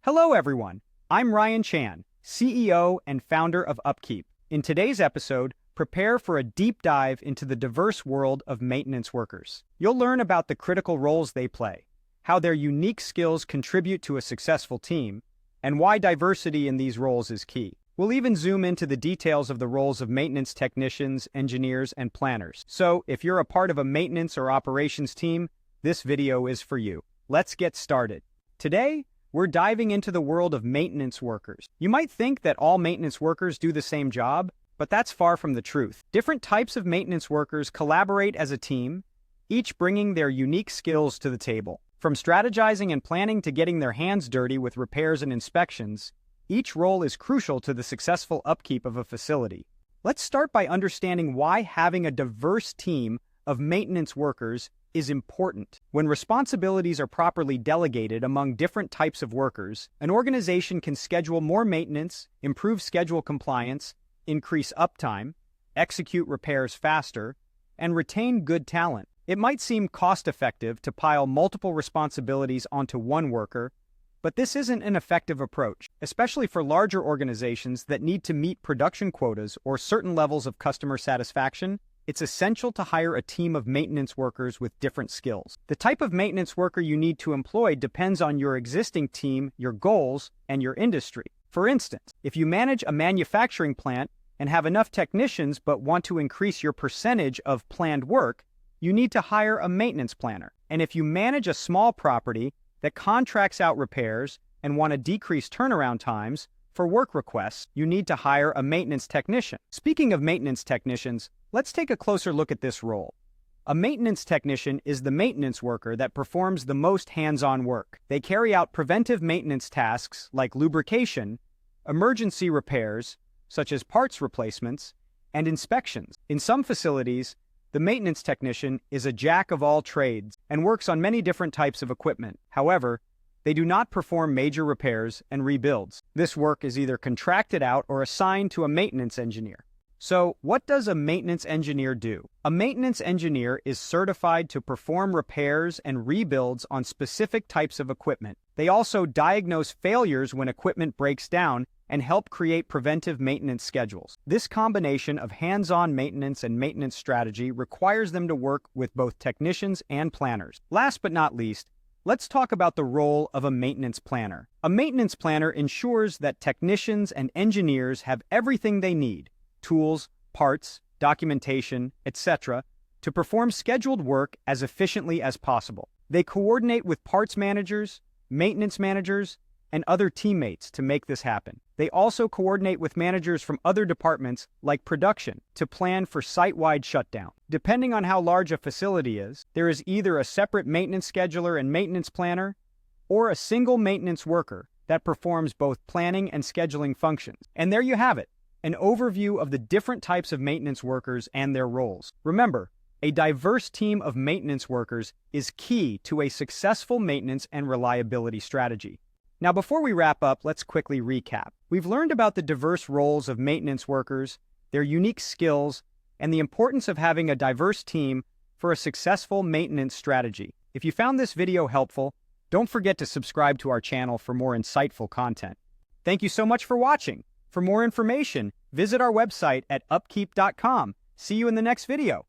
Hello everyone, I'm Ryan Chan, CEO and founder of UpKeep. In today's episode, prepare for a deep dive into the diverse world of maintenance workers. You'll learn about the critical roles they play, how their unique skills contribute to a successful team, and why diversity in these roles is key. We'll even zoom into the details of the roles of maintenance technicians, engineers, and planners. So, if you're a part of a maintenance or operations team, this video is for you. Let's get started. Today, we're diving into the world of maintenance workers. You might think that all maintenance workers do the same job, but that's far from the truth. Different types of maintenance workers collaborate as a team, each bringing their unique skills to the table. From strategizing and planning to getting their hands dirty with repairs and inspections, each role is crucial to the successful upkeep of a facility. Let's start by understanding why having a diverse team of maintenance workers is important. When responsibilities are properly delegated among different types of workers, an organization can schedule more maintenance, improve schedule compliance, increase uptime, execute repairs faster, and retain good talent. It might seem cost-effective to pile multiple responsibilities onto one worker, but this isn't an effective approach, especially for larger organizations that need to meet production quotas or certain levels of customer satisfaction. It's essential to hire a team of maintenance workers with different skills. The type of maintenance worker you need to employ depends on your existing team, your goals, and your industry. For instance, if you manage a manufacturing plant and have enough technicians but want to increase your percentage of planned work, you need to hire a maintenance planner. And if you manage a small property that contracts out repairs and want to decrease turnaround times for work requests, you need to hire a maintenance technician. Speaking of maintenance technicians, let's take a closer look at this role. A maintenance technician is the maintenance worker that performs the most hands-on work. They carry out preventive maintenance tasks like lubrication, emergency repairs, such as parts replacements, and inspections. In some facilities, the maintenance technician is a jack of all trades and works on many different types of equipment. However, they do not perform major repairs and rebuilds. This work is either contracted out or assigned to a maintenance engineer. So, what does a maintenance engineer do? A maintenance engineer is certified to perform repairs and rebuilds on specific types of equipment. They also diagnose failures when equipment breaks down and help create preventive maintenance schedules. This combination of hands-on maintenance and maintenance strategy requires them to work with both technicians and planners. Last but not least, let's talk about the role of a maintenance planner. A maintenance planner ensures that technicians and engineers have everything they need, tools, parts, documentation, etc., to perform scheduled work as efficiently as possible. They coordinate with parts managers, maintenance managers, and other teammates to make this happen. They also coordinate with managers from other departments like production to plan for site-wide shutdown. Depending on how large a facility is, there is either a separate maintenance scheduler and maintenance planner or a single maintenance worker that performs both planning and scheduling functions. And there you have it, an overview of the different types of maintenance workers and their roles. Remember, a diverse team of maintenance workers is key to a successful maintenance and reliability strategy. Now, before we wrap up, let's quickly recap. We've learned about the diverse roles of maintenance workers, their unique skills, and the importance of having a diverse team for a successful maintenance strategy. If you found this video helpful, don't forget to subscribe to our channel for more insightful content. Thank you so much for watching. For more information, visit our website at upkeep.com. See you in the next video.